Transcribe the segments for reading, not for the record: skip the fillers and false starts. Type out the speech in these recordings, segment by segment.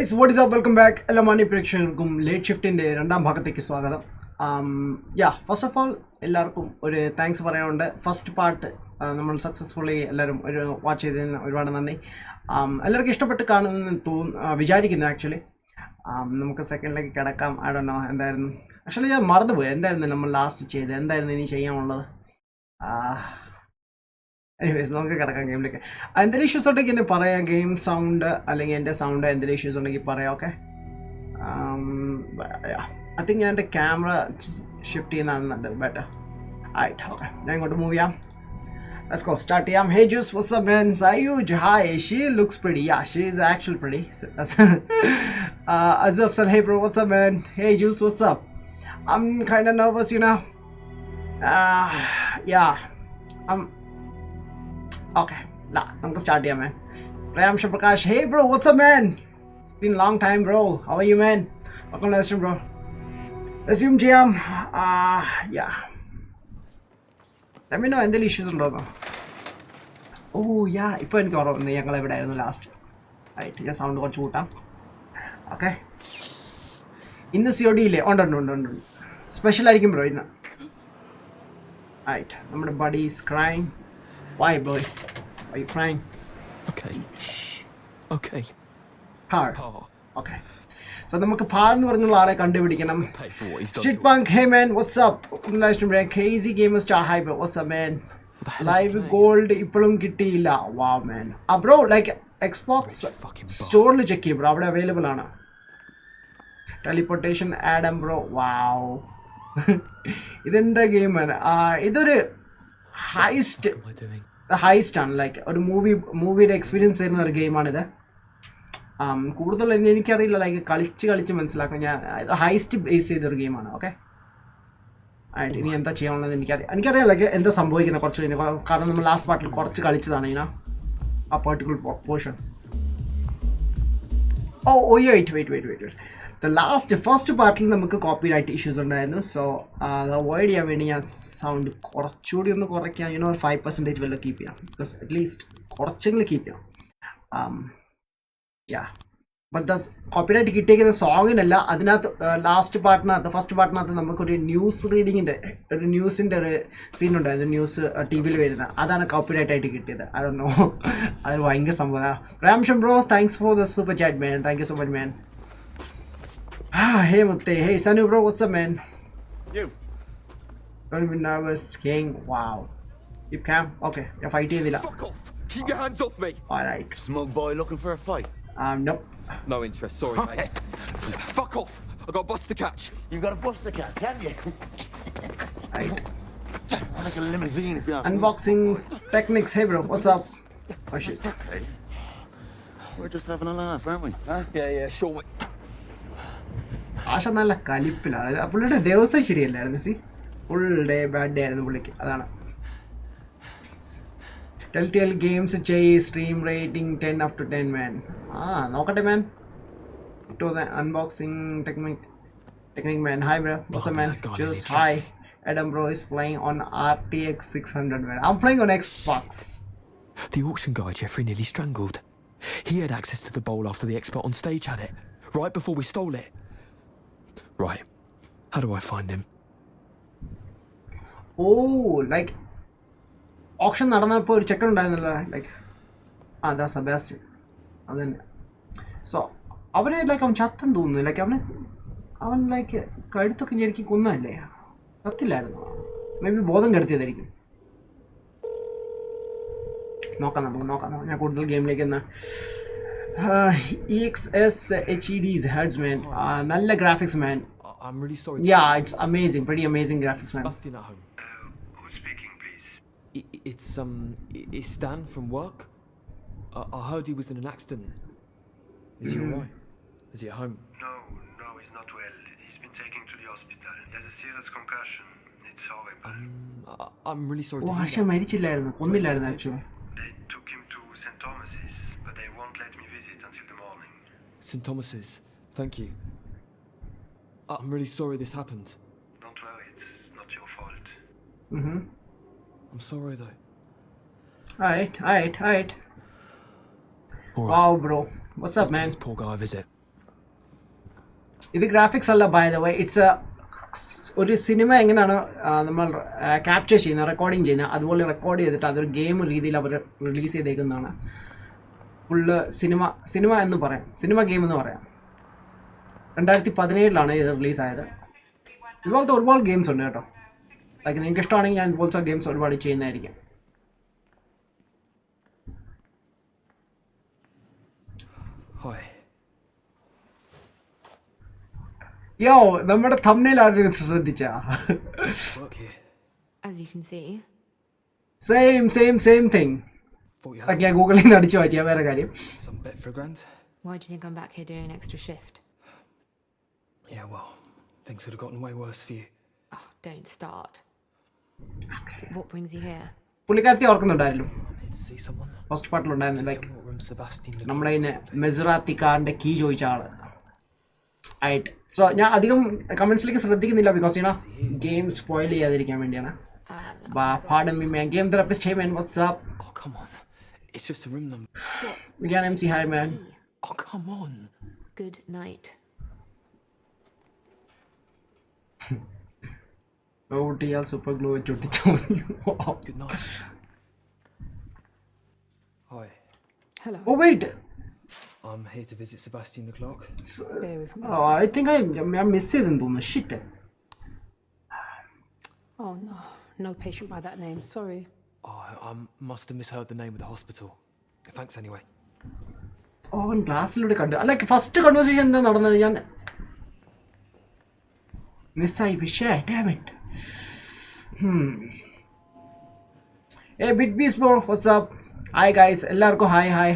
Guys, what is up? Welcome back. എല്ലാ മാന്യ പ്രേക്ഷകർക്കും ലേറ്റ് ഷിഫ്റ്റിൻ്റെ രണ്ടാം ഭാഗത്തേക്ക് സ്വാഗതം. ഫസ്റ്റ് ഓഫ് ഓൾ എല്ലാവർക്കും ഒരു താങ്ക്സ് പറയാനുണ്ട്. ഫസ്റ്റ് പാർട്ട് നമ്മൾ സക്സസ്ഫുള്ളി എല്ലാവരും ഒരു വാച്ച് ചെയ്തതിന് ഒരുപാട് നന്ദി. എല്ലാവർക്കും ഇഷ്ടപ്പെട്ട് കാണുമെന്ന് വിചാരിക്കുന്നു. ആക്ച്വലി നമുക്ക് സെക്കൻഡിലേക്ക് കിടക്കാം. ഐ ഡോണ്ട് നോ എന്തായിരുന്നു. ആക്ച്വലി ഞാൻ മറന്നുപോയി എന്തായിരുന്നു നമ്മൾ ലാസ്റ്റ് ചെയ്തത്, എന്തായിരുന്നു ഇനി ചെയ്യാനുള്ളത്. എനിവേസ് നമുക്ക് കിടക്കാം ഗെയിമിലേക്ക്. എന്തെങ്കിലും ഇഷ്യൂസ് ഉണ്ടെങ്കിൽ എന്നെ പറയാം. ഗെയിം സൗണ്ട് അല്ലെങ്കിൽ എൻ്റെ സൗണ്ട് എന്തെങ്കിലും ഇഷ്യൂസ് ഉണ്ടെങ്കിൽ പറയാം. ഓക്കെ, ഐ തിങ്ക് ഞാൻ എൻ്റെ ക്യാമറ ഷിഫ്റ്റ് ചെയ്യുന്നതാണ് ബെറ്റർ. ആയിട്ട് ഓക്കെ, ഞാൻ ഇങ്ങോട്ട് മൂവ് ചെയ്യാം. Let's go. Start ചെയ്യാം. Hey Juice, what's up man? Sayuj, hi. She looks pretty. Yeah, she is actually pretty. Azuf said, hey bro, what's up man? Hey Juice, what's up? I'm kind of nervous, you know. Yeah. Okay, നമുക്ക് start ചെയ്യാം man. Prayam Prakash, hey bro, what's up man? It's been a long time bro. How are you man? Welcome to the stream bro. Resume ചെയ്യാം. Yeah. Let me know എന്തെങ്കിലും issues ഉണ്ടോന്നോ. ഇപ്പോൾ എനിക്ക് ഓർമ്മ ഞങ്ങൾ എവിടെ ആയിരുന്നു ലാസ്റ്റ്. റൈറ്റ്, ഞാൻ sound കുറച്ച് കൂട്ടാം. ഓക്കെ, ഇന്ന് COD ഇല്ലേ? ഉണ്ട്. സ്പെഷ്യൽ ആയിരിക്കും ബ്രോ ഇന്ന്. റൈറ്റ്, നമ്മുടെ buddy is crying. Why boy? Are you crying? Okay. Par. Okay. So നമുക്ക് പാർ എന്ന് പറഞ്ഞുള്ള ആളെ കണ്ടുപിടിക്കണം. Shit punk, hey man, what's up? Live stream crazy gamer star hi bro, what's up man? Live gold ഇപ്പോഴും കിട്ടിയില്ല. Wow man. Bro, like Xbox സ്റ്റോറിൽ check ചെയ്യും bro, അവിടെ അവൈലബിൾ ആണ്. Teleportation Adam bro. വാവ്. ഇതെന്താ ഗെയിമാണ്? ഇതൊരു ഹൈസ്റ്റ് ആണ്. ലൈക്ക് ഒരു മൂവിയുടെ എക്സ്പീരിയൻസ് തരുന്ന ഒരു ഗെയിമാണിത്. കൂടുതൽ എനിക്കറിയില്ല, ലൈക്ക് കളിച്ച് മനസ്സിലാക്കാം. ഞാൻ ഹൈസ്റ്റ് ബേസ് ചെയ്തൊരു ഗെയിമാണ്. ഓക്കെ, ആയിട്ട് ഇനി എന്താ ചെയ്യാനുള്ളത് എനിക്കറിയാം. ലൈക്ക് എന്താ സംഭവിക്കുന്നത് കുറച്ച് കഴിഞ്ഞ്, കാരണം നമ്മൾ ലാസ്റ്റ് പാർട്ടിൽ കുറച്ച് കളിച്ചതാണ് ഇങ്ങനെ ആ പെർട്ടിക്കുലർ പോർഷൻ. വെയിറ്റ് ഫസ്റ്റ് പാർട്ടിൽ നമുക്ക് കോപ്പിറൈറ്റ് ഇഷ്യൂസ് ഉണ്ടായിരുന്നു. സോ അത് അവോയ്ഡ് ചെയ്യാൻ വേണ്ടി ഞാൻ സൗണ്ട് കുറച്ചുകൂടി ഒന്ന് കുറയ്ക്കാം. 5% വല്ലതും കീപ്പ് ചെയ്യാം. ബിക്കോസ് അറ്റ്ലീസ്റ്റ് കുറച്ചെങ്കിലും കീപ്പ് ചെയ്യാം. ബട്ട് കോപ്പിറൈറ്റ് കിട്ടിയിരിക്കുന്ന സോങ്ങിനല്ല, അതിനകത്ത് ഫസ്റ്റ് പാർട്ടിനകത്ത് നമുക്കൊരു ന്യൂസിൻ്റെ ഒരു സീൻ ഉണ്ടായിരുന്നു. ന്യൂസ് TV വരുന്ന, അതാണ് കോപ്പിറൈറ്റ് ആയിട്ട് കിട്ടിയത്. അതൊന്നോ അത് ഭയങ്കര സംഭവം. രാംഷം bro, thanks for the super chat man. Thank you so much man. Hey Mutte, hey Sanu bro, what's up man? You. Don't be nervous, King. Wow. You can? Okay, you're fighting. Fuck off! Keep your hands off me! Alright. Smug boy looking for a fight? Nope. No interest, sorry mate. Fuck off! I got a bus to catch. You got a bus to catch, have you? Right. Like a limousine if you ask Unboxing techniques, hey bro, what's up? Oh shit. Okay. We're just having a laugh, aren't we? Huh? Yeah, sure mate. ആശ നല്ല കലിപ്പിലാണ്. പുള്ളിയുടെ ദിവസം ശരിയല്ലായിരുന്നു. Full day bad day ആയിരുന്നു പുള്ളിക്ക്. അതാണ്. Tell games stream rating 10/10 man. നോക്കട്ടെ man. Unboxing technique man. Hi bro, what's up man? Just hi. Adam bro is playing on RTX 600 man. I'm playing on Xbox. The auction guy Jeffrey nearly strangled. He had access to the bowl after the expert on stage had it, right before we stole it. Right, how do I find him? Like option നടന്നപ്പോൾ ഒരു ചെക്കൻ ഉണ്ടായിരുന്നല്ലോ. Like അതാ Sebastian. അതന്നെ. So അവനെ like അവൻ ചത്തെന്ന് തോന്നുന്നു. Like അവൻ ലൈക്ക് കഴുത്തൊക്കെ ഞെരുക്കി കൊന്നതല്ലേ? ചത്തില്ലായിരുന്നു. മേ ബി ബോധം കെടുത്തിയതായിരിക്കും. നമുക്ക് നോക്കാം. ഞാൻ കൂടുതൽ ഗെയിമിലേക്ക് ഒന്ന്. EXS HEDs heads man. Nalla graphics man. I'm really sorry. Yeah, it's amazing. Pretty amazing graphics man. Sebastian at home. Who's speaking please? It's Stan from work. I heard he was in an accident. Is he alright? Is he at home? No, he's not well. He's been taken to the hospital. He has a serious concussion. It's horrible. I'm really sorry to Oh, hear Asha മരിച്ചില്ലായിരുന്നു, കൊന്നില്ലായിരുന്നു actually. They took him to St. Thomas's, but they won't let me visit until the morning. St. Thomas's. Thank you. I'm really sorry this happened. Don't worry, it's not your fault. I'm sorry though. Alright. All right. Wow bro, what's up man? This poor guy a visit. ഇത് graphics അല്ല by the way. It's ഒരു cinema എങ്ങനെയാണ് നമ്മൾ capture ചെയ്യുന്നത്, recording ചെയ്യുന്നത്, അതുപോലെ record ചെയ്തിട്ട് അതൊരു ഗെയിം രീതിയിൽ അവർ റിലീസ് ചെയ്തേക്കുന്നതാണ്. ഫുള്ള് സിനിമ എന്ന് പറയാം, സിനിമ ഗെയിം എന്ന് പറയാം. 2017 ഇത് റിലീസായത്. ഇതുപോലത്തെ ഒരുപാട് ഗെയിംസ് ഉണ്ട് കേട്ടോ. ലൈക്ക് നിങ്ങൾക്ക് ഇഷ്ടമാണെങ്കിൽ ഞാൻ ഇതുപോലത്തെ ഗെയിംസ് ഒരുപാട് ചെയ്യുന്നതായിരിക്കും. Hi. യോ, നമ്മുടെ തംബ്നെയിൽ ആരും ശ്രദ്ധിച്ചാ? Work here. As you can see. Same thing. Thought you had ഞാൻ ഗൂഗിളിൽ നിന്ന് അടിച്ചു മാറ്റിയ വേറെ കാര്യം. some bet for $1,000. Why do you think I'm back here doing an extra shift? Yeah, well, things would have gotten way worse for you. Oh, don't start. What brings you here? പുള്ളിക്കാരത്തി ഓർക്കുന്നുണ്ടായിരുന്നു, I need to see someone. First പാർട്ടിലുണ്ടായിരുന്നു. Like What room Sebastian looked നമ്മുടെ ഇതിന് മെസുറാത്തി കാറിൻ്റെ key ചോദിച്ച ആള് ആയിട്ട്. So ഞാൻ അധികം കമൻസിലേക്ക് ശ്രദ്ധിക്കുന്നില്ല, because you know game spoil ചെയ്യാതിരിക്കാൻ വേണ്ടിയാണ്. Pardon me, man. Game therapist, hey man, what's up? Oh, come on. It's just a room number. We got MC, hi man. Oh, come on. Good night. Oh, TL super glue at Wow. Good night. Hi. Hello. Oh wait. I'm here to visit Sebastian the clerk. Bear with me. Oh, I think I missed it in the shit. Oh no, no patient by that name. Sorry. Oh, I must have misheard the name of the hospital. Thanks anyway. Oh, in ക്ലാസ്സിലൂടെ കണ്ടു. Like first conversation എന്താ നടന്നത് ഞാൻ മിസ്സായി. പക്ഷേ dam it. Hey bit beast bro, what's up? Hi guys, എല്ലാവർക്കും hi.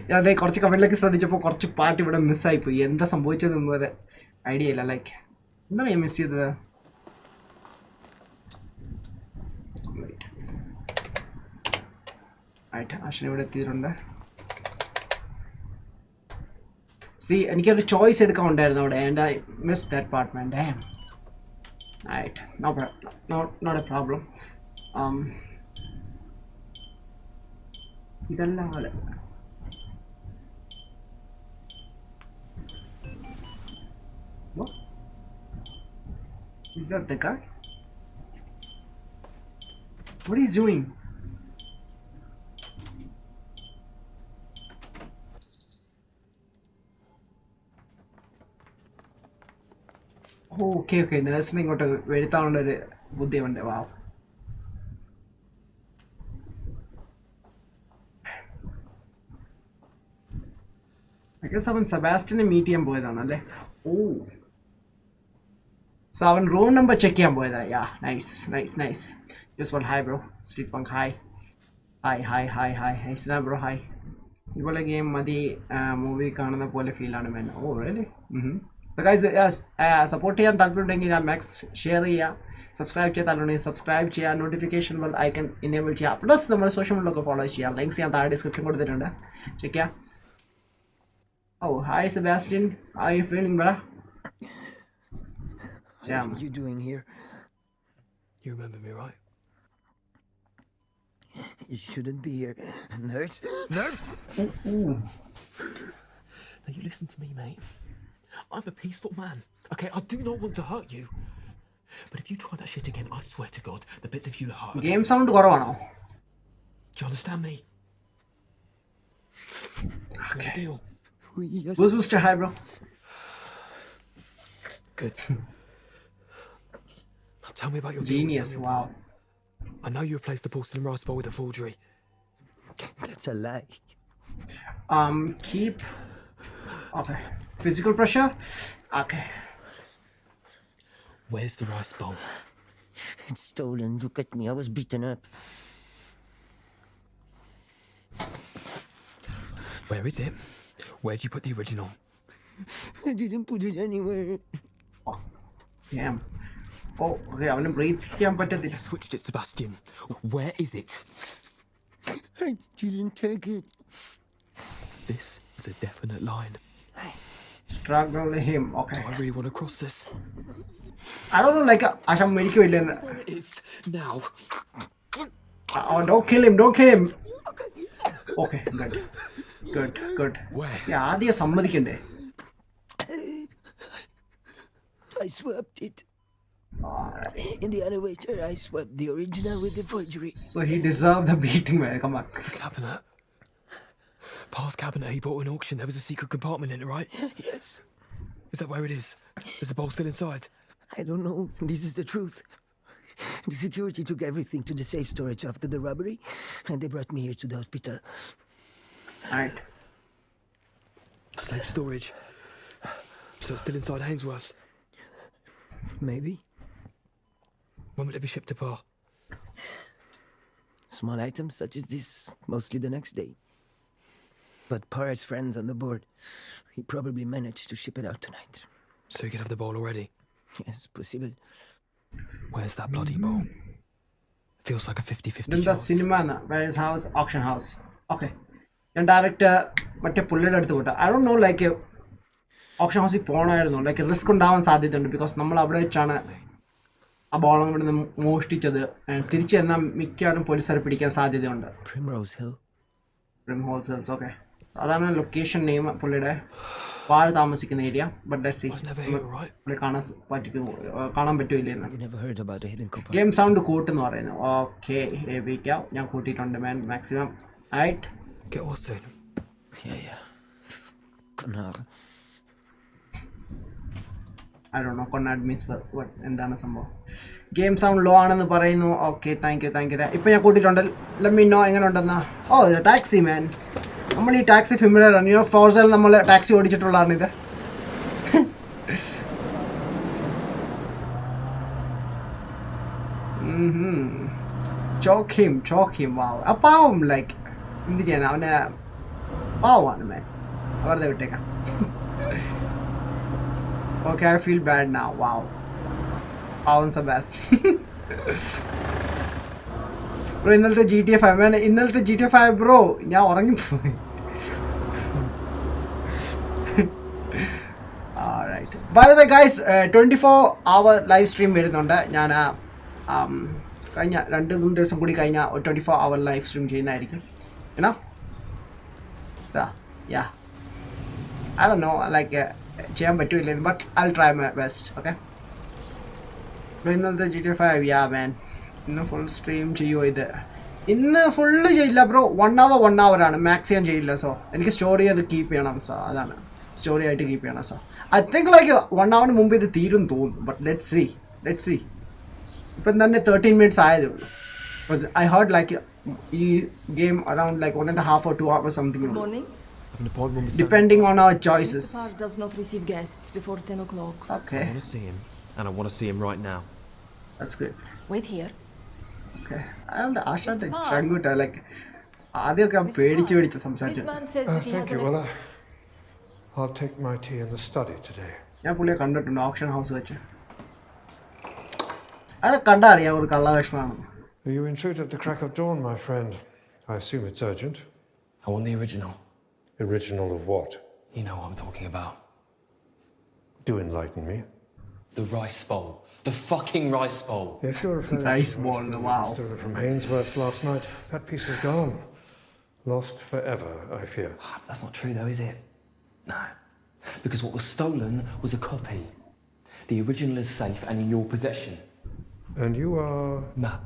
ഞാൻ അതേ കുറച്ച് കമൻറ്റിലേക്ക് ശ്രദ്ധിച്ചപ്പോൾ കുറച്ച് പാട്ട് ഇവിടെ മിസ്സായിപ്പോയി. എന്താ സംഭവിച്ചതെന്നൊരു ഐഡിയ ഇല്ല. ലൈക്ക് എന്താണ് ഞാൻ മിസ് ചെയ്തത്? ആയിട്ട് അശ്വിൻ ഇവിടെ എത്തിയിട്ടുണ്ട്. എനിക്കൊരു ചോയ്സ് എടുക്കാൻ ഉണ്ടായിരുന്നു അവിടെ. And I miss that part man. Damn. Right, not a problem. ഇതല്ല ആള്. What? Is that the guy? What is he doing? Okay നേഴ്സിനെ ഇങ്ങോട്ട് വരുത്താനുള്ളൊരു ബുദ്ധിയുണ്ട്. വാവ്. അവൻ സെബാസ്റ്റിനെ മീറ്റ് ചെയ്യാൻ പോയതാണ് അല്ലേ? ഓ, സോ അവൻ റൂം നമ്പർ ചെക്ക് ചെയ്യാൻ പോയതാ. Yeah, nice. Just one hi bro. Street punk hi സ്നാ ബ്രോ ഹായ്. ഇതുപോലെ ഗെയിം മതി, മൂവി കാണുന്ന പോലെ ഫീലാണ് മേൻ. Oh really? സപ്പോർട്ട് ചെയ്യാൻ താല്പര്യമുണ്ടെങ്കിൽ ഞാൻ മാക്സ് ഷെയർ ചെയ്യുക, സബ്സ്ക്രൈബ് ചെയ്യാൻ താല്പര്യമുണ്ടെങ്കിൽ സബ്സ്ക്രൈബ് ചെയ്യുക, നോട്ടിഫിക്കേഷൻ ബെൽ ഐക്കൺ ഇനേബിൾ ചെയ്യുക, പ്ലസ് നമ്മുടെ സോഷ്യൽ മീഡിയയിലൊക്കെ ഫോളോ ചെയ്യുക. ലിങ്ക്സ് ഞാൻ താഴെ ഡിസ്ക്രിപ്ഷൻ കൊടുത്തിട്ടുണ്ട്, ചെക്ക് ചെയ്യാം. Oh, hi Sebastian. How are you feeling, brother? Yeah. What are you doing here? You remember me, right? You shouldn't be here. Nurse? Ooh. Now you listen to me, mate. I'm a peaceful man. Okay, I do not want to hurt you. But if you try that shit again, I swear to God, the bits of you that hurt. Game sound കുറവാണോ? Do you understand me? Okay. Deal. Yes. Boost hi bro. Good. Now tell me about your Genius. deal. Wow. I know you replaced the porcelain rice bowl with a forgery. That's a lie. Keep. Okay. Physical pressure. Okay. Where's the rice bowl? It's stolen. Look at me. I was beaten up. Where is it? Where'd you put the original? I didn't put it anywhere. Oh, damn. Oh, okay. അവന് breath ചെയ്യാൻ പറ്റത്തില്ല. You switched it, Sebastian. Where is it? I didn't take it. This is a definite line. Struggle him. Okay. Do I really want to cross this? I don't know, like ആശം മരിക്കുമില്ലെന്ന്. Where it is now. Oh, don't kill him. Okay, good. Where? ആദ്യം സമ്മതിക്കണ്ടേ? I swapped it. In the elevator, I swapped the original with the forgery. So he deserved the beating, man. Come on. Cabinet. Pa's cabinet he bought at an auction. There was a secret compartment in it, right? Yes. Is that where it is? Is the bowl still inside? I don't know. This is the truth. The security took everything to the safe storage after the robbery, and they brought me here to the hospital. Alright. Safe storage. So it's still inside Hainsworth's. Maybe. When will it be shipped to Pa? Small items such as this, mostly the next day. But Pa has friends on the board. He probably managed to ship it out tonight. So you could have the bowl already? Yes, possible. Where's that bloody bowl? Feels like a 50-50 Then the chance. cinema, where is house? Auction house. Okay. ഞാൻ direct മറ്റേ പുള്ളിയുടെ അടുത്ത് വിട്ടു. I don't know like option ഹൗസിൽ പോകണമായിരുന്നു. Like risk ഉണ്ടാവാൻ സാധ്യതയുണ്ട്. Because നമ്മൾ അവിടെ വെച്ചാണ് ആ ബോളം ഇവിടെ നിന്ന് മോഷ്ടിച്ചത്. തിരിച്ചു എന്നാൽ മിക്കവാറും പോലീസുകാരെ പിടിക്കാൻ സാധ്യതയുണ്ട്. Primrose Hill. Primrose Hills, okay. അതാണ് ലൊക്കേഷൻ നെയിം പുള്ളിയുടെ വാഴ താമസിക്കുന്ന ഏരിയ. ബട്ട് ലെറ്റ്സ് സീ പുള്ളി കാണാൻ പറ്റൂലെന്ന്. You never heard about a hidden compartment? Game sound കൂട്ടെന്ന് പറയുന്നു. ഓക്കെ, ഏൽപ്പിക്കാം. ഞാൻ കൂട്ടിയിട്ടുണ്ട് maximum. Right. Get what soon? Yeah. Connard. I don't know. Connard means what? എന്താണ് സംഭവം? ഗെയിം സൗണ്ട് ലോ ആണെന്ന് പറയുന്നു. Okay, thank you. ഇപ്പം ഞാൻ കൂട്ടിയിട്ടുണ്ട്. ലെറ്റ് മീ നോ എങ്ങനെ ഉണ്ടെന്നാ. ഓ, ടാക്സി മാൻ. നമ്മൾ ഈ ടാക്സി ഫിമിലർ ആണ്. യു നോ ഫോർസൽ നമ്മൾ ടാക്സി ഓടിച്ചിട്ടുള്ളതാണ് ഇത്. ചോക്ക് ഹിം വാവ്. ആ പാവം ലൈക്ക് എന്ത് ചെയ്യാൻ അവനെ പാവമാണ് മാൻ. വെറുതെ വിട്ടേക്കാം. Okay, I feel bad now. Wow. Pawan Sebastian. Bro, ഇന്നലത്തെ GTA 5 man. ഇന്നലത്തെ GTA 5 bro. ഞാൻ ഉറങ്ങിപ്പോയി. Alright. By the way guys, 24-hour live stream വരുന്നുണ്ട്. ഞാൻ കഴിഞ്ഞ 2-3 ദിവസം കൂടി കഴിഞ്ഞ 24-hour live stream ചെയ്യുന്നതായിരിക്കും. You know? Yeah. I don't know, like ചെയ്യാൻ പറ്റൂല, but I try my best. Okay, ഇന്നത്തെ GTA 5 യാ മാൻ. ഇന്ന് ഫുൾ സ്ട്രീം ചെയ്യുമോ ഇത്? ഇന്ന് ഫുള്ള് ചെയ്യില്ല ബ്രോ. 1 hour ആണ് മാക്സ്. ഞാൻ ചെയ്യില്ല. സോ എനിക്ക് സ്റ്റോറി ആയിട്ട് കീപ്പ് ചെയ്യണം. സോ അതാണ് സ്റ്റോറി ആയിട്ട് കീപ്പ് ചെയ്യണം. So I think like 1 hour മുമ്പ് ഇത് തീരും തോന്നുന്നു. But let's see. ഇപ്പം തന്നെ 13 minutes ആയതേ ഉള്ളൂ. ഐ ഹേർഡ് ലൈക്ക് ഈ game around like 1.5 or 2 hours something. Good morning. Depending on our choices. The park does not receive guests before 10 o'clock. Okay. I want to see him, and I want to see him right now. That's good. Wait here. Okay. I am the Asha thing. Shanguta like ആദ്യമൊക്കെ പേടിച്ച് സംസാരിച്ചു. This man says that he has Thank you. Well, I'll take my tea in the study today. ഞാൻ പുള്ളിയെ കണ്ടിട്ടുണ്ട് option house വെച്ച്. അയാളെ കണ്ടറിയാം ഒരു കള്ളലക്ഷണമാണ്. You intruded at the crack of dawn, my friend. I assume it's urgent. I want the original. Original of what? You know what I'm talking about. Do enlighten me. The rice bowl. The fucking rice bowl. If you're referring Rice to bowl, the wow. stole it from Hainsworth last night, that piece is gone. Lost forever, I fear. That's not true though, is it? No. Because what was stolen was a copy. The original is safe and in your possession. And you are... Matt.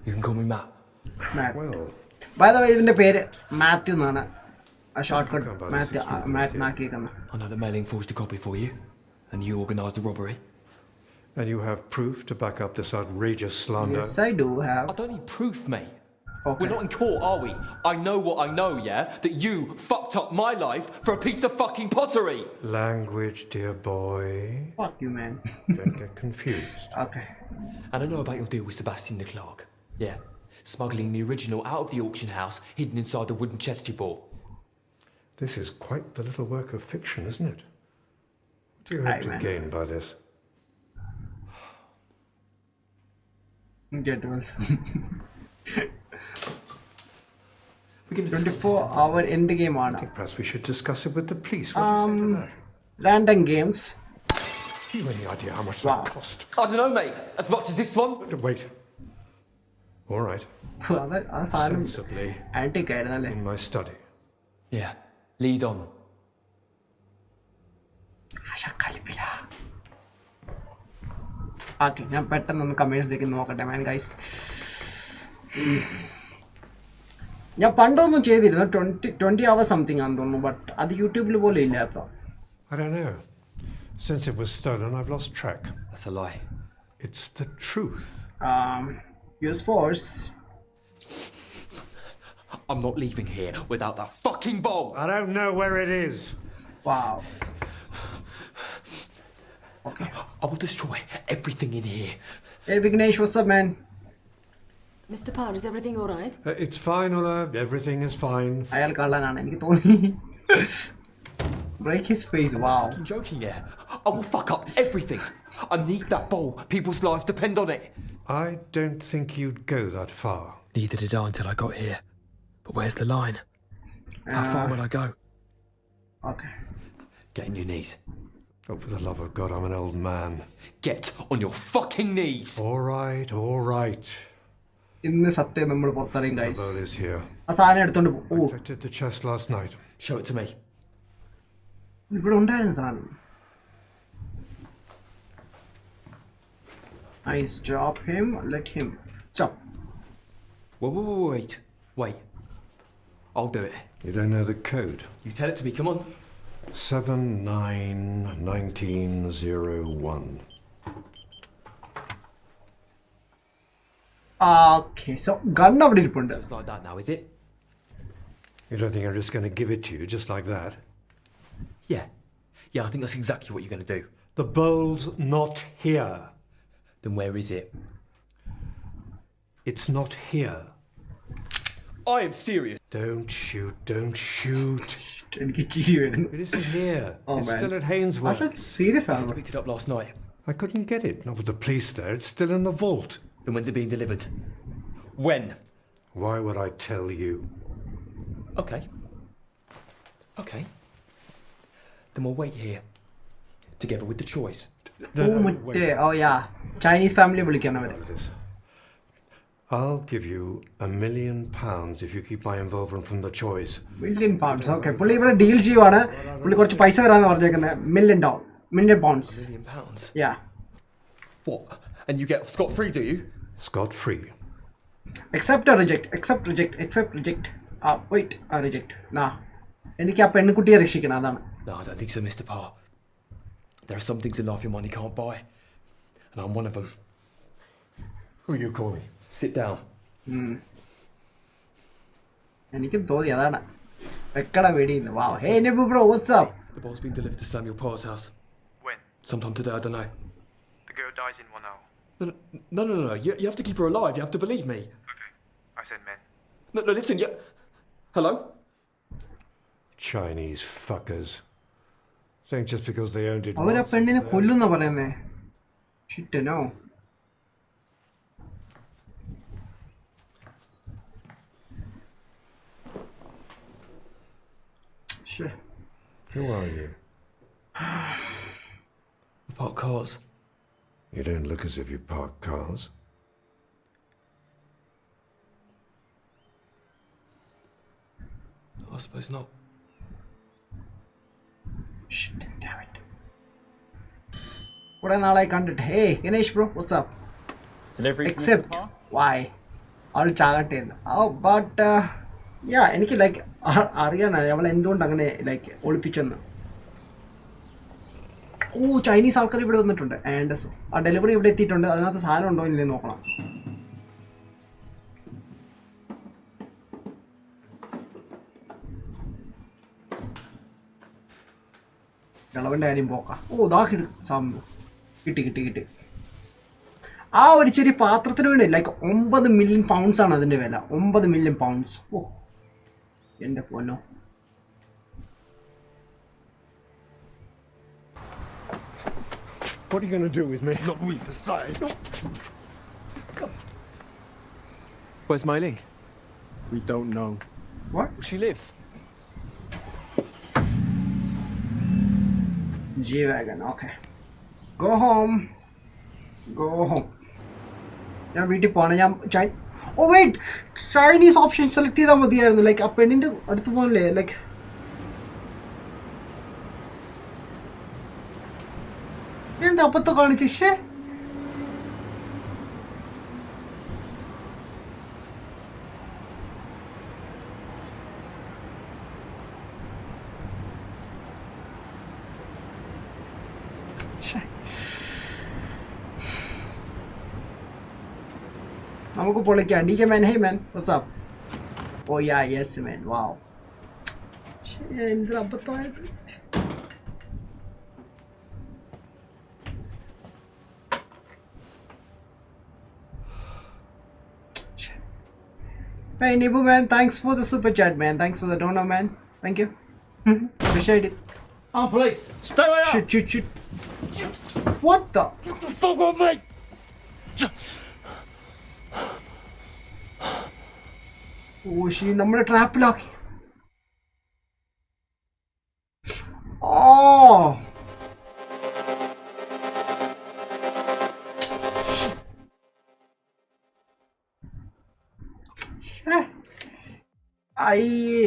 You can call me Matt. Well... By the way, ഇതിന്റെ പേര് മാത്യു എന്നാണ്. A shortcut Matt നാക്കിയേക്കുന്ന. I know that mailing forged a copy for you, and you organised the robbery. And you have proof to back up this outrageous slander? Yes, I do have. I don't need proof, mate. Okay. We're not in court, are we? I know what I know, yeah? That you fucked up my life for a piece of fucking pottery! Language, dear boy. Fuck you, man. Don't get confused. Okay. And I know about your deal with Sebastian the Clark. Yeah. Smuggling the original out of the auction house, hidden inside the wooden chest you bought. This is quite the little work of fiction, isn't it? What do you hope to gain by this? Get well. We're going to 24-hour in the game on. Perhaps we should discuss it with the police. What do you say to that? Random games. Have you any idea how much Wow. that cost? I don't know, mate. As much as this one. Wait. All right. ആ സാധനം Sensibly antique ആയിരുന്നല്ലേ? in my study. Yeah. Lead on. Okay ഞാൻ പെട്ടെന്നൊന്ന് കമേഴ്സിലേക്ക് നോക്കട്ടെ man guys. ഞാൻ പണ്ടൊന്നും ചെയ്തിരുന്നു 20 hours something ആണെന്ന് തോന്നുന്നു. ബട്ട് അത് യൂട്യൂബിൽ പോലും ഇല്ല. അപ്പോൾ I don't know. Since it was stolen, I've lost track. That's a lie. It's the truth. use force. I'm not leaving here without that fucking bowl. I don't know where it is. Wow. Okay. I will destroy everything in here. Hey Vignesh, what's up man? Mr. Parr, is everything all right? It's fine, Ola. Everything is fine. അയാൾ കള്ളനാണ് എനിക്ക് തോന്നി. Break his face. Wow. I'm joking, yeah. I will fuck up everything. I need that bowl. People's lives depend on it. I don't think you'd go that far. Neither did I until I got here. But where's the line? How far will I go? Okay. Get on your knees. Oh, for the love of God, I'm an old man. Get on your fucking knees. All right, all right. ഇന്ന് സത്യം നമ്മൾ പുറത്തറിയും The guys. bowl is here. ആ സാധനം എടുത്തോണ്ട് I oh collected the chest last night. Show it to me. ഇവിടെ ഉണ്ടായിരുന്ന സാധനം. I stop him, let him stop. Wait. I'll do it. You don't know the code? You tell it to me, come on. 791901. Okay, so gun അവിടെ ഇരിപ്പുണ്ട്. So it's like that now, is it? You don't think I'm just going to give it to you just like that? Yeah, I think that's exactly what you're going to do. The bowl's not here. Then where is it? It's not here. I am serious. Don't shoot. എനിക്ക് ചിരി വരുന്നു. It isn't here. Oh, it's man. still at Hainsworth. Serious I ആണ്. picked it up last night. I couldn't get it. Not with the police there. It's still in the vault. Then when's it being delivered? When? Why would I tell you? Okay. Then we'll wait here. Together with the choice. No, oh no, മറ്റേ wait. Oh yeah Chinese family വിളിക്കാൻ അവര്. Out of this. I'll give you £1 million if you keep my involvement from the choice. £1 million. Okay പുള്ളി ഇവിടെ deal ചെയ്യുവാണ്. പുള്ളി കുറച്ച് പൈസ തരാന്ന് പറഞ്ഞേക്കുന്നത്. £1 million. £1 million? Yeah. What? And you get scot-free, do you? Scot-free. Accept or reject? Accept, reject. Wait, reject. Nah. എനിക്ക് ആ പെൺകുട്ടിയെ രക്ഷിക്കണം അതാണ്. No, I don't think so, Mr. Parr. There are some things in life your money can't buy. And I'm one of them. Who are you calling? Sit down. എനിക്കും തോന്നി അതാണ്. വെക്കട വെടിയുന്നു. Wow. Hey Nebu bro, what's up? The ball's been delivered to Samuel Parr's house. When? Sometime today, I don't know. The girl dies in 1 hour. No. You have to keep her alive. You have to believe me. Okay. I said men. No, listen. Hello? Chinese fuckers. Saying just because they owned it അവരാ once, പെണ്ണിനെ it's കൊല്ലുന്ന പറയുന്നേ. Shit no. Shit. Who are you? We park cars. You don't look as if you park cars. I suppose not. Shit, damn it. കുറെ നാളായി കണ്ടിട്ട്. Hey Ganesh bro, what's up? Delivery. Except why? അവൾ ചാകട്ടെ എന്ന്. But yeah എനിക്ക് like അറിയാനായി അവൾ എന്തുകൊണ്ട് അങ്ങനെ ലൈക്ക് ഒളിപ്പിച്ചെന്ന്. ഓ ചൈനീസ് ആൾക്കാർ ഇവിടെ വന്നിട്ടുണ്ട്. ആൻഡ് ആ ഡെലിവറി ഇവിടെ എത്തിയിട്ടുണ്ട്. അതിനകത്ത് സാധനം ഉണ്ടോ ഇല്ലേ നോക്കണം. ഇളവൻ്റെ കാര്യം പോക്കാം. ഓ ദാ സംഭവം കിട്ടി. ആ ഒരു ചെറിയ പാത്രത്തിന് വേണ്ടി ലൈക്ക് 9 million pounds ആണ് അതിൻ്റെ വില. 9 million pounds. ഓ എൻ്റെ പൊന്നോ. What are you going to do with me? Not we decide. Where's Mei Ling? We don't know. What? Will she live? G-Wagon, okay. Go home. ഞാൻ വീട്ടിൽ പോകണം. ഞാൻ ഓ വെയിറ്റ് ചൈനീസ് ഓപ്ഷൻ സെലക്ട് ചെയ്താൽ മതിയായിരുന്നു. Like ആ പെണ്ണിൻ്റെ അടുത്ത് പോകണല്ലേ. ലൈക്ക് എന്താ അപ്പത്തെ കാണിച്ച്. നമുക്ക് പൊളിക്കാം. DJ man, hey man, what's up? Oh yeah, yes man, wow. എന്ത് അബദ്ധമായത്. Hey Nibu man, thanks for the super chat man, thanks for the donor man, thank you. Appreciate it. Oh, police! Stay away! Shoot. What the? Get the fuck off me! Oh, നമ്മളെ ട്രാപ്പിലാക്കി. Oh. അയ്യേ.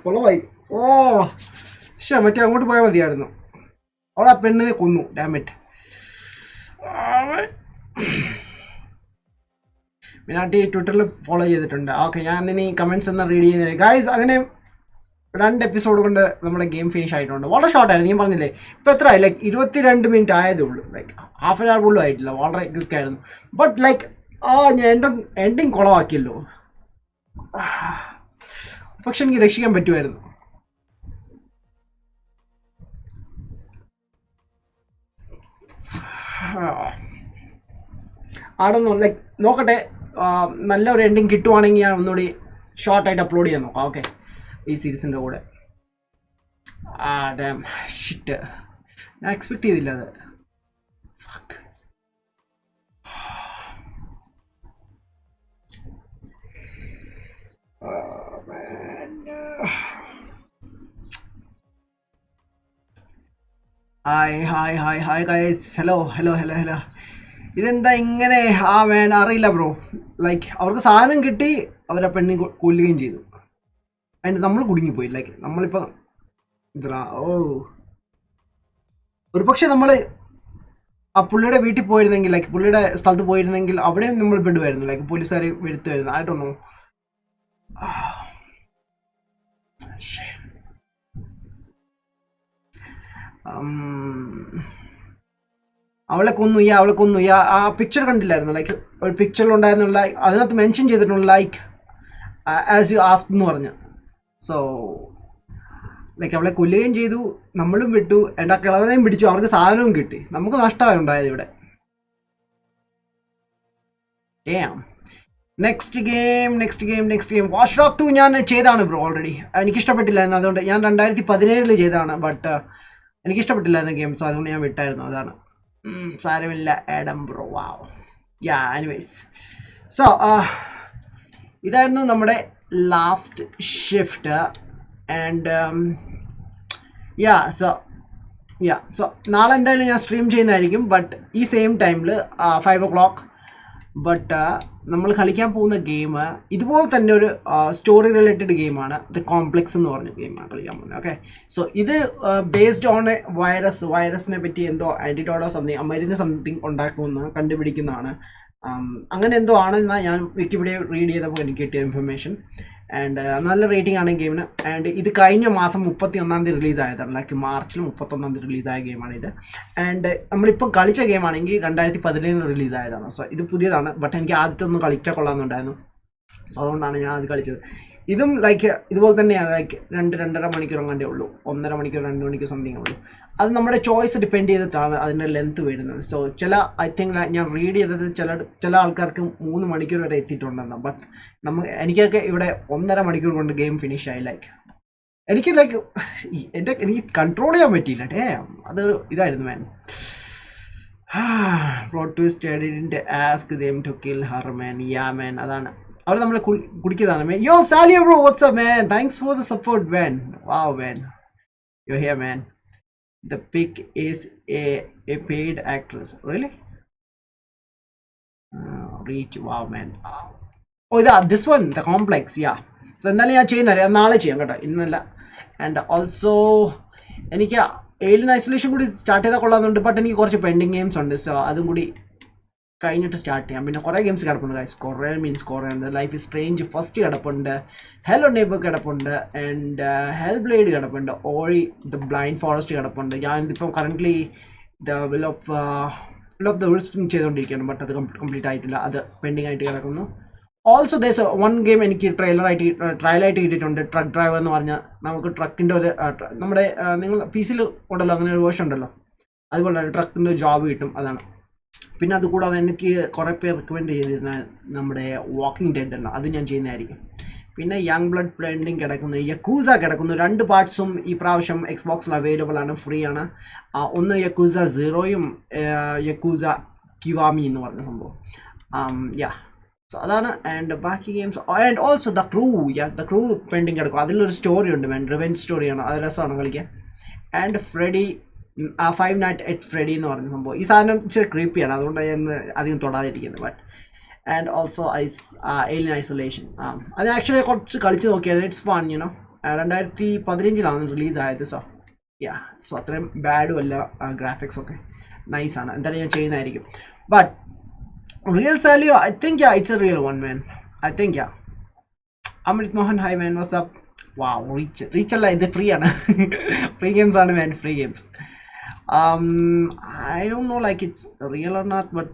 കൊളവായി. ഓ മറ്റേ അങ്ങോട്ട് പോയാൽ മതിയായിരുന്നു. അവളെ ആ പെണ്ണിനെ കൊന്നു. ഡാമിറ്റ്. മിനാട്ടി ട്വിറ്ററിൽ ഫോളോ ചെയ്തിട്ടുണ്ട്. ഓക്കെ, ഞാൻ ഇനി കമൻറ്റ്സ് ഒന്ന് റീഡ് ചെയ്യുന്നില്ല ഗായ്സ്. അങ്ങനെ 2 എപ്പിസോഡ് കൊണ്ട് നമ്മുടെ ഗെയിം ഫിനിഷ് ആയിട്ടുണ്ട്. വളരെ ഷോർട്ടായിരുന്നു. ഞാൻ പറഞ്ഞില്ലേ, ഇപ്പോൾ എത്ര ആയി, ലൈക്ക് 22 മിനിറ്റ് ആയതേ ഉള്ളൂ. ലൈക്ക് ഹാഫ് ആൻ അവർ പോലും ആയിട്ടില്ല. വളരെ ക്വിക്കായിരുന്നു. ബട്ട് ലൈക്ക് ഞാൻ എൻഡിങ് കുളമാക്കിയല്ലോ. പക്ഷെ എനിക്ക് രക്ഷിക്കാൻ പറ്റുമായിരുന്നു. ആടൊന്നും ലൈക്ക് നോക്കട്ടെ, നല്ലൊരു എൻഡിങ് കിട്ടുവാണെങ്കിൽ ഞാൻ ഒന്നുകൂടി ഷോർട്ടായിട്ട് അപ്ലോഡ് ചെയ്യാൻ നോക്കാം. ഓക്കെ, ഈ സീരീസിൻ്റെ കൂടെ. ഡാം ഷിറ്റ്, ഞാൻ എക്സ്പെക്ട് ചെയ്തില്ല അത്. Hi guys, hello. ഇതെന്താ ഇങ്ങനെ? മാൻ അറിയില്ല ബ്രോ. ലൈക്ക് അവർക്ക് സാധനം കിട്ടി, അവരെ പെണ്ണി കൊല്ലുകയും ചെയ്തു. അതിന് നമ്മൾ കുടുങ്ങിപ്പോയി. ലൈക്ക് നമ്മളിപ്പോൾ ഒരു പക്ഷെ നമ്മൾ ആ പുള്ളിയുടെ വീട്ടിൽ പോയിരുന്നെങ്കിൽ, ലൈക്ക് പുള്ളിയുടെ സ്ഥലത്ത് പോയിരുന്നെങ്കിൽ അവിടെയും നമ്മൾ പെടുമായിരുന്നു. ലൈക്ക് പോലീസുകാർ വരുത്തുമായിരുന്നു. I don't know. അവളെ കൊന്നു. ആ പിക്ചർ കണ്ടില്ലായിരുന്നു? ലൈക്ക് ഒരു പിക്ചറിലുണ്ടായിരുന്നുള്ള, അതിനകത്ത് മെൻഷൻ ചെയ്തിട്ടുണ്ട് ലൈക്ക് ആസ് യു ആസ്ക് എന്ന് പറഞ്ഞു. സോ ലൈക്ക് അവളെ കൊല്ലുകയും ചെയ്തു, നമ്മളും വിട്ടു, എൻ്റെ ആ കിളവനെയും പിടിച്ചു, അവർക്ക് സാധനവും കിട്ടി. നമുക്ക് നഷ്ടമായി ഉണ്ടായത് ഇവിടെ. നെക്സ്റ്റ് ഗെയിം വാച്ച് ഡോഗ് 2 ഞാൻ ചെയ്താണ് ബ്രോ ഓൾറെഡി. എനിക്കിഷ്ടപ്പെട്ടില്ലായിരുന്നു, അതുകൊണ്ട് ഞാൻ 2017 ചെയ്തതാണ്. ബട്ട് എനിക്കിഷ്ടപ്പെട്ടില്ലായിരുന്നു ഗെയിം, സോ അതുകൊണ്ട് ഞാൻ വിട്ടായിരുന്നു. അതാണ്. സാരമില്ല ആഡം ബ്രോ. വാവ്. എനിവേസ്, സോ ഇതായിരുന്നു നമ്മുടെ ലാസ്റ്റ് ഷിഫ്റ്റ്. ആൻഡ് സോ നാളെ എന്തായാലും ഞാൻ സ്ട്രീം ചെയ്യുന്നതായിരിക്കും. ബട്ട് ഈ സെയിം ടൈമിൽ 5 o'clock. ബട്ട് നമ്മൾ കളിക്കാൻ പോകുന്ന ഗെയിം ഇതുപോലെ തന്നെ ഒരു സ്റ്റോറി റിലേറ്റഡ് ഗെയിമാണ്. ദ കോംപ്ലക്സ് എന്ന് പറഞ്ഞ ഗെയിമാണ് കളിക്കാൻ പോകുന്നത്. ഓക്കെ, സോ ഇത് ബേസ്ഡ് ഓൺ എ വൈറസിനെ പറ്റി എന്തോ ആൻറ്റിഡോട്ടോ മരുന്ന് സംതിങ് ഉണ്ടാക്കുമെന്ന് കണ്ടുപിടിക്കുന്നതാണ്. അങ്ങനെ എന്തോ ആണെന്നാണ് ഞാൻ വിക്കിപീഡിയ റീഡ് ചെയ്തപ്പോൾ എനിക്ക് കിട്ടിയ ഇൻഫർമേഷൻ. ആൻഡ് നല്ല റേറ്റിംഗ് ആണ് ഗെയിമിന്. ആൻഡ് ഇത് കഴിഞ്ഞ മാസം 31-ാം തീയതി റിലീസായതാണ്. ലൈക്ക് മാർച്ചിൽ 31-ാം തീയതി റിലീസായ ഗെയിമാണ് ഇത്. ആൻഡ് നമ്മളിപ്പം കളിച്ച ഗെയിമാണെങ്കിൽ 2017 റിലീസായതാണ്. സോ ഇത് പുതിയതാണ്. ബട്ട് എനിക്ക് ആദ്യത്തെ ഒന്ന് കളിച്ചാൽ കൊള്ളാമെന്നുണ്ടായിരുന്നു. സോ അതുകൊണ്ടാണ് ഞാൻ അത് കളിച്ചത്. ഇതും ലൈക്ക് ഇതുപോലെ തന്നെയാണ്. ലൈക്ക് 2-2.5 മണിക്കൂർ അങ്ങാണ്ടേ ഉള്ളൂ. 1.5 മണിക്കൂർ 2 മണിക്കൂർ സംതിങ് ഉള്ളൂ. അത് നമ്മുടെ ചോയ്സ് ഡിപ്പെൻഡ് ചെയ്തിട്ടാണ് അതിൻ്റെ ലെങ്ത് വരുന്നത്. സോ ഐ തിങ്ക് ഞാൻ റീഡ് ചെയ്തത് ചില ആൾക്കാർക്ക് 3 മണിക്കൂർ വരെ എത്തിയിട്ടുണ്ടെന്ന്. ബട്ട് എനിക്കൊക്കെ ഇവിടെ 1.5 മണിക്കൂർ കൊണ്ട് ഗെയിം ഫിനിഷ് ആയി. ലൈക്ക് എനിക്ക് കൺട്രോൾ ചെയ്യാൻ പറ്റിയില്ല. അതൊരു ഇതായിരുന്നു man. Plot twist I didn't ask them to kill her man. Man, അതാണ് അവർ നമ്മളെ കുടിക്കുന്നതാണ് man. Yo Salio bro, what's up man? Thanks for the support man. Wow man, you're here man. The pic is a paid actress. Really? Reach. Wow man. Oh this one, the complex. So എന്തായാലും ഞാൻ ചെയ്യുന്നറിയാം, നാളെ ചെയ്യാം കേട്ടോ, ഇന്നല്ല. And also എനിക്ക് alien isolation കൂടി start ചെയ്താൽ കൊള്ളാമെന്നുണ്ട്. ബട്ട് എനിക്ക് കുറച്ച് പെൻഡിങ് ഗെയിംസ് ഉണ്ട്. സോ അതും കൂടി കഴിഞ്ഞിട്ട് സ്റ്റാർട്ട് ചെയ്യാം. പിന്നെ കുറേ ഗെയിംസ് കിടപ്പുണ്ട് ഗൈസ്, കുറേ മീൻസ് കുറേ ഉണ്ട്. ലൈഫ് ഇസ് സ്ട്രേഞ്ച് ഫസ്റ്റ് കിടപ്പുണ്ട്, ഹെലോ നെയ്ബർ കിടപ്പുണ്ട്, ആൻഡ് ഹെൽ ബ്ലേഡ് കിടപ്പുണ്ട്, ഓഴി ദ ബ്ലൈൻഡ് ഫോറസ്റ്റ് കിടപ്പുണ്ട്. ഞാനിപ്പം currently the will of the Wills ചെയ്തുകൊണ്ടിരിക്കുകയാണ്, ബട്ട് അത് കംപ്ലീറ്റ് ആയിട്ടില്ല, അത് പെൻഡിങ് ആയിട്ട് കിടക്കുന്നു. ഓൾസോ ദേസ് വൺ ഗെയിം എനിക്ക് ട്രയലായിട്ട് കിട്ടിയിട്ടുണ്ട്, ട്രക്ക് ഡ്രൈവർ എന്ന് പറഞ്ഞാൽ നമുക്ക് ട്രക്കിൻ്റെ ഒരു നമ്മുടെ നിങ്ങൾ PC ഉണ്ടല്ലോ അങ്ങനെ ഒരു വേർഷൻ ഉണ്ടല്ലോ, അതുപോലെ തന്നെ ട്രക്കിൻ്റെ ജോബ് കിട്ടും, അതാണ്. പിന്നെ അതുകൂടാതെ എനിക്ക് കുറേ പേർ റിക്കമെൻഡ് ചെയ്തിരുന്ന നമ്മുടെ വാക്കിംഗ് ഡെഡ് ഉണ്ടോ, അത് ഞാൻ ചെയ്യുന്നതായിരിക്കും. പിന്നെ യങ് ബ്ലഡ് പെൻഡിങ് കിടക്കുന്നു, യക്കൂസ കിടക്കുന്നു. 2 പാർട്സും ഈ പ്രാവശ്യം എക്സ്ബോക്സിൽ അവൈലബിൾ ആണ്, ഫ്രീ ആണ്. ഒന്ന് യക്കൂസ 0യും യക്കൂസ കിവാമി എന്ന് പറഞ്ഞ സംഭവം. യാ സോ അതാണ്. ആൻഡ് ബാക്കി games and also the crew pending കിടക്കും. അതിലൊരു സ്റ്റോറി ഉണ്ട് മാൻ, റിവെഞ്ച് സ്റ്റോറിയാണ്, അത് രസമാണ് കളിക്കാൻ. And Freddy 5 Nights at Freddy എന്ന് പറഞ്ഞ സംഭവം. ഈ സാധനം ഇച്ചിരി ക്രീപ്പിയാണ്, അതുകൊണ്ട് ഞാൻ അധികം തൊടാതിരിക്കുന്നത്. But and also alien isolation, അത് ആക്ച്വലി കുറച്ച് കളിച്ച് നോക്കിയാൽ ഇറ്റ്സ് ഫൺ, യുനോ. 2015 റിലീസായത്. സോ അത്രയും ബാഡും അല്ല, ഗ്രാഫിക്സ് ഒക്കെ നൈസാണ്. എന്തായാലും ഞാൻ ചെയ്യുന്നതായിരിക്കും. But real Salio, I think it's a real one, man. I think Amrit Mohan, hi man, what's up? Wow, reach alla ഇത് ഫ്രീ ആണ്. ഫ്രീ ഗെയിംസ് ആണ് man, free games. I don't know like it's real or not, but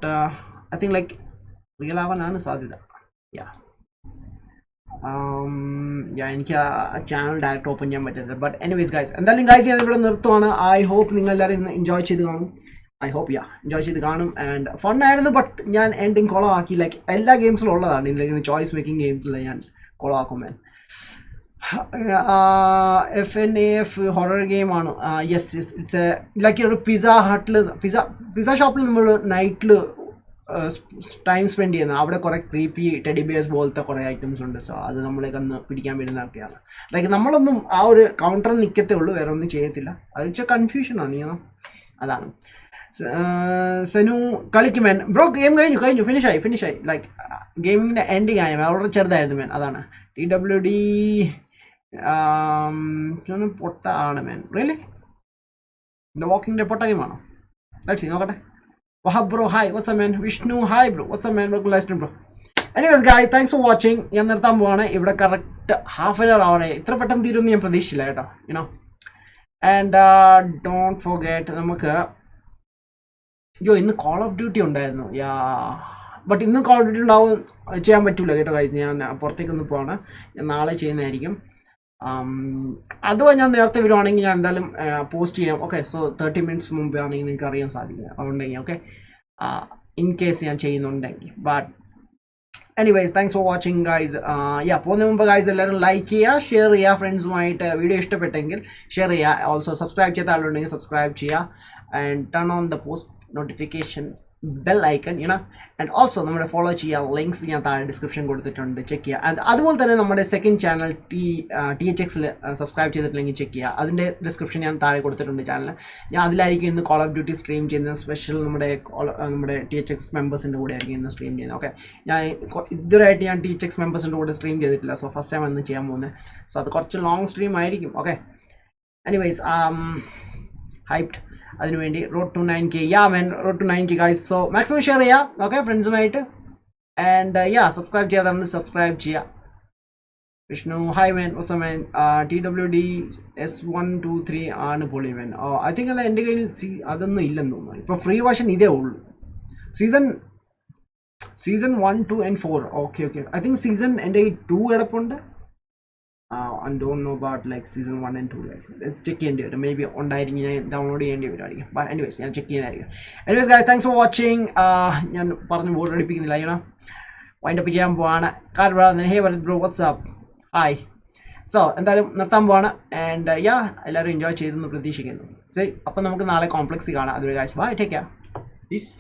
I think like real ആവാനാണ് സാധ്യത. എനിക്ക് ആ channel direct open ചെയ്യാൻ പറ്റത്തില്ല. But anyways guys, എന്തായാലും ഗൈസ് ഞാൻ ഇവിടെ നിർത്തുവാണ്. ഐ ഹോപ്പ് നിങ്ങൾ എല്ലാവരും ഇന്ന് എൻജോയ് ചെയ്ത് കാണും. എൻജോയ് ചെയ്ത് കാണും. ആൻഡ് ഫണ്ണായിരുന്നു. ബട്ട് ഞാൻ എൻഡിങ് കൊളമാക്കി. ലൈക്ക് എല്ലാ ഗെയിംസിലും ഉള്ളതാണ്, ഇല്ലെങ്കിൽ ചോയ്സ് മേക്കിംഗ് ഗെയിംസിൽ ഞാൻ കൊളമാക്കും മാൻ. FNAF ഹൊറർ ഗെയിമാണ്. യെസ് ഇറ്റ്സ് ലൈക്ക് ഒരു പിസ്സ ഷോപ്പിൽ നമ്മൾ നൈറ്റിൽ ടൈം സ്പെൻഡ് ചെയ്യുന്നത്. അവിടെ കുറേ ക്രീപ്പി ടെഡി ബിയേഴ്സ് പോലത്തെ കുറേ ഐറ്റംസ് ഉണ്ട്. സോ അത് നമ്മളെ കന്ന് പിടിക്കാൻ വരുന്നതൊക്കെയാണ്. ലൈക്ക് നമ്മളൊന്നും ആ ഒരു കൗണ്ടറിൽ നിൽക്കത്തേ ഉള്ളൂ, വേറെ ഒന്നും ചെയ്യത്തില്ല. അത് വെച്ചാൽ കൺഫ്യൂഷനാണ്, അതാണ്. സെനു കളിക്കും മാൻ. ബ്രോ ഗെയിം കഴിഞ്ഞു ഫിനിഷായി. ലൈക്ക് ഗെയിമിൻ്റെ എൻഡിങ് ആയി, വളരെ ചെറുതായിരുന്നു മാൻ. അതാണ് TWD പൊട്ട ആണ് മാൻ. റിയലി ദ വാക്കിംഗ് പൊട്ട ഗെയിമാണോ? ലെറ്റ്സ് സീ, നോക്കട്ടെ. Wahab bro hi, what's man. Vishnu hi bro, what's man. Welcome ലൈസ്റ്റ് bro. Anyways guys, thanks for watching. ഞാൻ നിർത്താൻ പോവാണ്. ഇവിടെ കറക്റ്റ് ½ an hour ആവണേ. ഇത്ര പെട്ടെന്ന് തീരുമെന്ന് ഞാൻ പ്രതീക്ഷിച്ചില്ല കേട്ടോ, യുനോ. ആൻഡ് ഡോണ്ട് ഫോർഗെറ്റ്, നമുക്ക് ഇന്ന് കോൾ ഓഫ് ഡ്യൂട്ടി ഉണ്ടായിരുന്നു. ബട്ട് ഇന്ന് കോൾ ഓഫ് ഡ്യൂട്ടി ചെയ്യാൻ പറ്റൂല കേട്ടോ ഗൈസ്. ഞാൻ പുറത്തേക്കൊന്ന് പോവാണ്, ഞാൻ നാളെ ചെയ്യുന്നതായിരിക്കും. അഥവാ ഞാൻ നേരത്തെ വരുവാണെങ്കിൽ ഞാൻ എന്തായാലും പോസ്റ്റ് ചെയ്യാം. ഓക്കെ, സോ 30 minutes മുമ്പേ ആണെങ്കിൽ നിങ്ങൾക്ക് അറിയാൻ സാധിക്കുക അതുണ്ടെങ്കിൽ. ഓക്കെ, ഇൻ കേസ് ഞാൻ ചെയ്യുന്നുണ്ടെങ്കിൽ. But anyways, thanks for watching guys. പോകുന്നതിന് മുമ്പ് ഗൈസ് എല്ലാവരും ലൈക്ക് ചെയ്യുക, ഷെയർ ചെയ്യുക ഫ്രണ്ട്സുമായിട്ട്. വീഡിയോ ഇഷ്ടപ്പെട്ടെങ്കിൽ ഷെയർ ചെയ്യുക. ഓൾസോ സബ്സ്ക്രൈബ് ചെയ്ത ആളുണ്ടെങ്കിൽ സബ്സ്ക്രൈബ് ചെയ്യുക. And turn on the post notification bell icon, and also നമ്മുടെ ഫോളോ ചെയ്യുക. ലിങ്ക്സ് ഞാൻ താഴെ ഡിസ്ക്രിപ്ഷൻ കൊടുത്തിട്ടുണ്ട്, ചെക്ക് ചെയ്യുക. ആൻഡ് അതുപോലെ തന്നെ നമ്മുടെ സെക്കൻഡ് ചാനൽ THXൽ സബ്സ്ക്രൈബ് ചെയ്തിട്ടില്ലെങ്കിൽ ചെക്ക് ചെയ്യുക. അതിൻ്റെ ഡിസ്ക്രിപ്ഷൻ ഞാൻ താഴെ കൊടുത്തിട്ടുണ്ട് ചാനൽ. ഞാൻ അതിലായിരിക്കും ഇന്ന് കോൾ ഓഫ് ഡ്യൂട്ടി സ്ട്രീം ചെയ്യുന്നത്. സ്പെഷ്യൽ നമ്മുടെ THX മെമ്പേഴ്സിൻ്റെ കൂടെ ആയിരിക്കും ഇന്ന് സ്ട്രീം ചെയ്യുന്നത്. ഓക്കെ, ഇതുവരെയായിട്ട് ഞാൻ THX മെമ്പേഴ്സിൻ്റെ കൂടെ സ്ട്രീം ചെയ്തിട്ടില്ല. സോ ഫസ്റ്റ് ടൈം അന്ന് ചെയ്യാൻ പോകുന്നത്. സോ അത് കുറച്ച് ലോങ് സ്ട്രീം ആയിരിക്കും. ഓക്കെ, എനിവേസ്, ഹൈപ്ഡ് അതിനുവേണ്ടി. Road to 9K. Road to 9K guys. So maximum share ചെയ്യാം, ഓക്കെ, ഫ്രണ്ട്സുമായിട്ട്. ആൻഡ് സബ്സ്ക്രൈബ് ചെയ്യാതെ സബ്സ്ക്രൈബ് ചെയ്യുക. Vishnu hi man, what's man. TWD S123 ആണ് പൊളി മാൻ. ഐ തിങ്ക് അല്ല, എൻ്റെ കയ്യിൽ അതൊന്നും ഇല്ലെന്ന് തോന്നുന്നു. ഇപ്പോൾ ഫ്രീ വേർഷൻ ഇതേ ഉള്ളൂ. Season 1, 2 and 4. Okay, I think season എൻ്റെ കയ്യിൽ 2 കിടപ്പുണ്ട്. I don't know about like season 1 and 2. Let's check ചെയ്യേണ്ടി വരും. മേ ബി ഉണ്ടായിരിക്കും, ഞാൻ ഡൗൺലോഡ് ചെയ്യേണ്ടി വരുമായിരിക്കും. ബട്ട് എനിവേസ്, ഞാൻ ചെക്ക് ചെയ്യുന്നതായിരിക്കും. Anyways guys, thanks for watching. ഞാൻ പറഞ്ഞ് ബോർഡ് അടിപ്പിക്കുന്നില്ല, വൈൻഡപ്പ് ചെയ്യാൻ പോവാണ്. Hey bro, what's up, hi. So എന്തായാലും നിർത്താൻ പോവാണ്. ആൻഡ് എല്ലാവരും എൻജോയ് ചെയ്തെന്ന് പ്രതീക്ഷിക്കുന്നു. ശരി, അപ്പം നമുക്ക് നാളെ കോംപ്ലക്സിൽ കാണാം. അതുവരെ guys, bye, take care, piece.